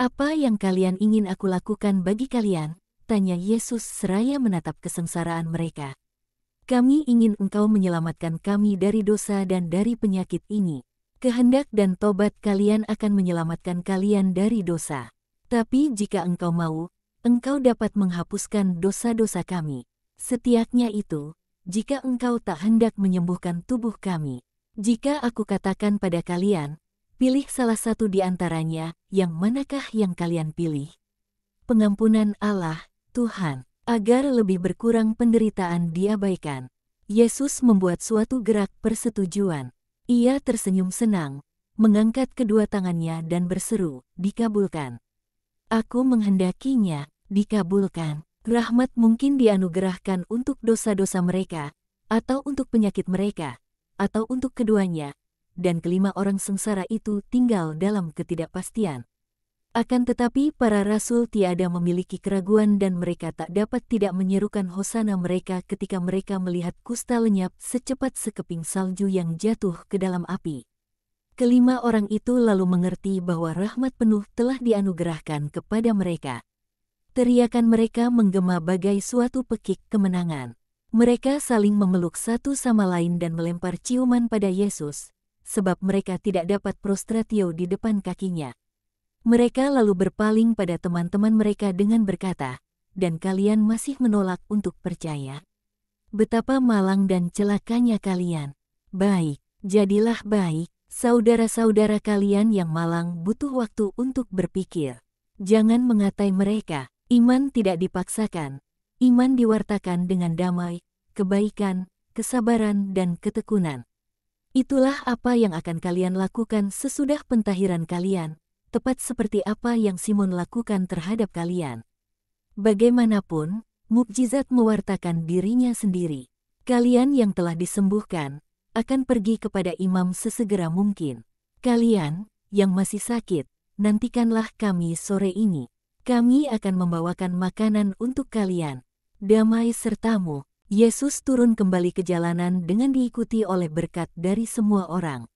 "Apa yang kalian ingin aku lakukan bagi kalian?" tanya Yesus seraya menatap kesengsaraan mereka. "Kami ingin Engkau menyelamatkan kami dari dosa dan dari penyakit ini. Kehendak dan tobat kalian akan menyelamatkan kalian dari dosa. Tapi jika Engkau mau, Engkau dapat menghapuskan dosa-dosa kami. Setiaknya itu, jika Engkau tak hendak menyembuhkan tubuh kami. Jika aku katakan pada kalian, pilih salah satu di antaranya, yang manakah yang kalian pilih?" Pengampunan Allah, Tuhan, agar lebih berkurang penderitaan diabaikan. Yesus membuat suatu gerak persetujuan. Ia tersenyum senang, mengangkat kedua tangannya dan berseru, "Dikabulkan. Aku menghendakinya, dikabulkan." Rahmat mungkin dianugerahkan untuk dosa-dosa mereka, atau untuk penyakit mereka, atau untuk keduanya, dan kelima orang sengsara itu tinggal dalam ketidakpastian. Akan tetapi para rasul tiada memiliki keraguan dan mereka tak dapat tidak menyerukan hosana mereka ketika mereka melihat kusta lenyap secepat sekeping salju yang jatuh ke dalam api. Kelima orang itu lalu mengerti bahwa rahmat penuh telah dianugerahkan kepada mereka. Teriakan mereka menggema bagai suatu pekik kemenangan. Mereka saling memeluk satu sama lain dan melempar ciuman pada Yesus, sebab mereka tidak dapat prostratio di depan kakinya. Mereka lalu berpaling pada teman-teman mereka dengan berkata, "Dan kalian masih menolak untuk percaya? Betapa malang dan celakanya kalian. Baik, jadilah baik, saudara-saudara kalian yang malang butuh waktu untuk berpikir. Jangan mengatai mereka, iman tidak dipaksakan, iman diwartakan dengan damai, kebaikan, kesabaran dan ketekunan. Itulah apa yang akan kalian lakukan sesudah pentahiran kalian, tepat seperti apa yang Simon lakukan terhadap kalian. Bagaimanapun, mukjizat mewartakan dirinya sendiri. Kalian yang telah disembuhkan, akan pergi kepada imam sesegera mungkin. Kalian, yang masih sakit, nantikanlah kami sore ini. Kami akan membawakan makanan untuk kalian. Damai sertamu." Yesus turun kembali ke jalanan dengan diikuti oleh berkat dari semua orang.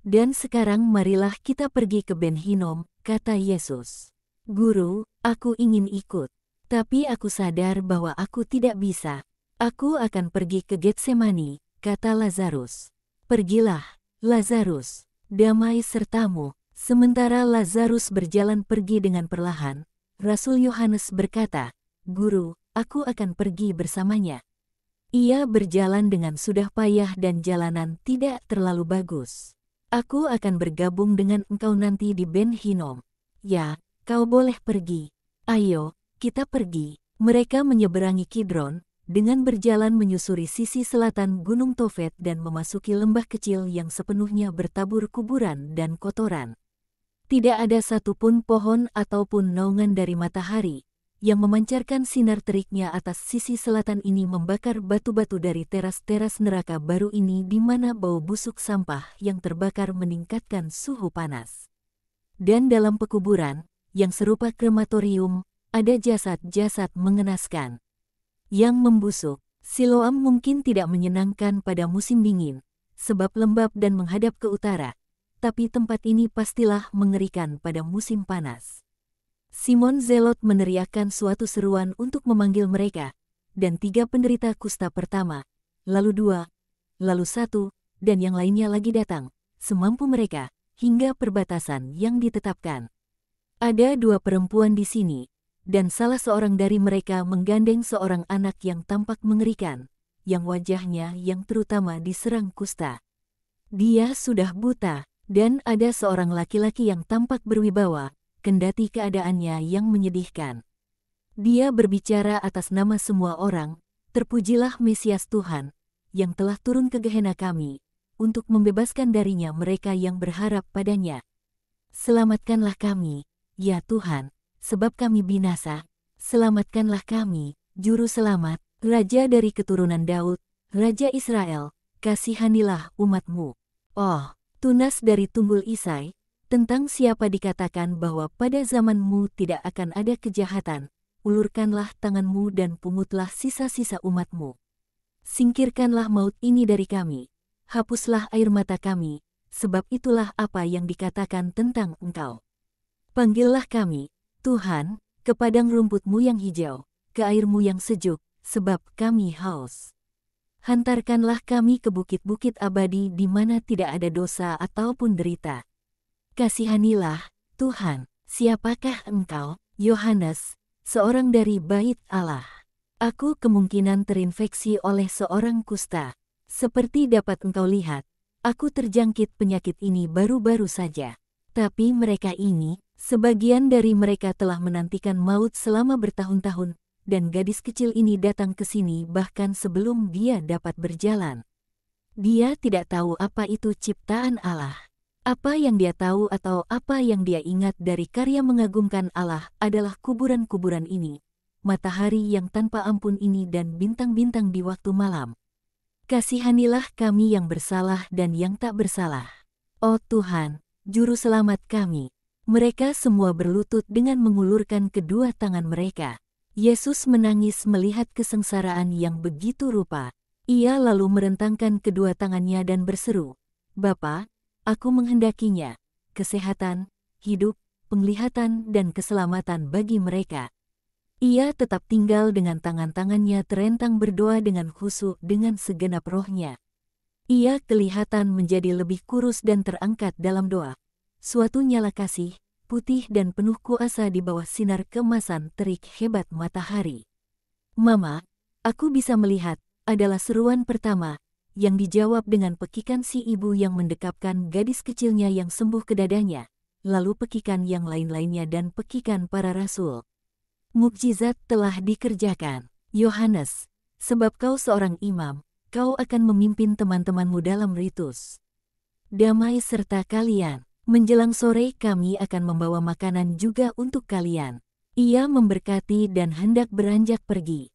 "Dan sekarang marilah kita pergi ke Ben Hinom," kata Yesus. "Guru, aku ingin ikut, tapi aku sadar bahwa aku tidak bisa. Aku akan pergi ke Getsemani," kata Lazarus. "Pergilah, Lazarus, damai sertamu." Sementara Lazarus berjalan pergi dengan perlahan, Rasul Yohanes berkata, "Guru, aku akan pergi bersamanya." Ia berjalan dengan sudah payah dan jalanan tidak terlalu bagus. "Aku akan bergabung dengan engkau nanti di Ben Hinom." "Ya, kau boleh pergi. Ayo, kita pergi." Mereka menyeberangi Kidron, dengan berjalan menyusuri sisi selatan Gunung Tofet dan memasuki lembah kecil yang sepenuhnya bertabur kuburan dan kotoran. Tidak ada satupun pohon ataupun naungan dari matahari, yang memancarkan sinar teriknya atas sisi selatan ini membakar batu-batu dari teras-teras neraka baru ini di mana bau busuk sampah yang terbakar meningkatkan suhu panas. Dan dalam pekuburan, yang serupa krematorium, ada jasad-jasad mengenaskan yang membusuk. Siloam mungkin tidak menyenangkan pada musim dingin, sebab lembab dan menghadap ke utara, tapi tempat ini pastilah mengerikan pada musim panas. Simon Zelot meneriakkan suatu seruan untuk memanggil mereka, dan 3 penderita kusta pertama, lalu 2, lalu 1, dan yang lainnya lagi datang, semampu mereka, hingga perbatasan yang ditetapkan. Ada 2 perempuan di sini, dan salah seorang dari mereka menggandeng seorang anak yang tampak mengerikan, yang wajahnya yang terutama diserang kusta. Dia sudah buta, dan ada seorang laki-laki yang tampak berwibawa, kendati keadaannya yang menyedihkan. Dia berbicara atas nama semua orang, "Terpujilah Mesias Tuhan, yang telah turun ke Gehenna kami, untuk membebaskan darinya mereka yang berharap padanya. Selamatkanlah kami, ya Tuhan, sebab kami binasa. Selamatkanlah kami, Juru Selamat, Raja dari keturunan Daud, Raja Israel, kasihanilah umat-Mu." Oh, tunas dari Tunggul Isai, tentang siapa dikatakan bahwa pada zamanmu tidak akan ada kejahatan, ulurkanlah tanganmu dan pungutlah sisa-sisa umatmu. Singkirkanlah maut ini dari kami, hapuslah air mata kami, sebab itulah apa yang dikatakan tentang engkau. Panggillah kami, Tuhan, ke padang rumput-Mu yang hijau, ke air-Mu yang sejuk, sebab kami haus. Hantarkanlah kami ke bukit-bukit abadi di mana tidak ada dosa ataupun derita. Kasihanilah, Tuhan, siapakah Engkau, Yohanes, seorang dari Bait Allah. Aku kemungkinan terinfeksi oleh seorang kusta. Seperti dapat engkau lihat, aku terjangkit penyakit ini baru-baru saja. Tapi mereka ini, sebagian dari mereka telah menantikan maut selama bertahun-tahun, dan gadis kecil ini datang ke sini bahkan sebelum dia dapat berjalan. Dia tidak tahu apa itu ciptaan Allah. Apa yang dia tahu atau apa yang dia ingat dari karya mengagumkan Allah adalah kuburan-kuburan ini, matahari yang tanpa ampun ini dan bintang-bintang di waktu malam. Kasihanilah kami yang bersalah dan yang tak bersalah. Oh Tuhan, Juru Selamat kami. Mereka semua berlutut dengan mengulurkan kedua tangan mereka. Yesus menangis melihat kesengsaraan yang begitu rupa. Ia lalu merentangkan kedua tangannya dan berseru, "Bapa, aku menghendakinya, kesehatan, hidup, penglihatan dan keselamatan bagi mereka." Ia tetap tinggal dengan tangan-tangannya terentang berdoa dengan khusyuk dengan segenap rohnya. Ia kelihatan menjadi lebih kurus dan terangkat dalam doa. Suatu nyala kasih, putih dan penuh kuasa di bawah sinar kemasan terik hebat matahari. "Mama, aku bisa melihat," adalah seruan pertama, yang dijawab dengan pekikan si ibu yang mendekapkan gadis kecilnya yang sembuh ke dadanya, lalu pekikan yang lain-lainnya dan pekikan para rasul. Mukjizat telah dikerjakan. Yohanes, sebab kau seorang imam, kau akan memimpin teman-temanmu dalam ritus. Damai serta kalian. Menjelang sore kami akan membawa makanan juga untuk kalian. Ia memberkati dan hendak beranjak pergi.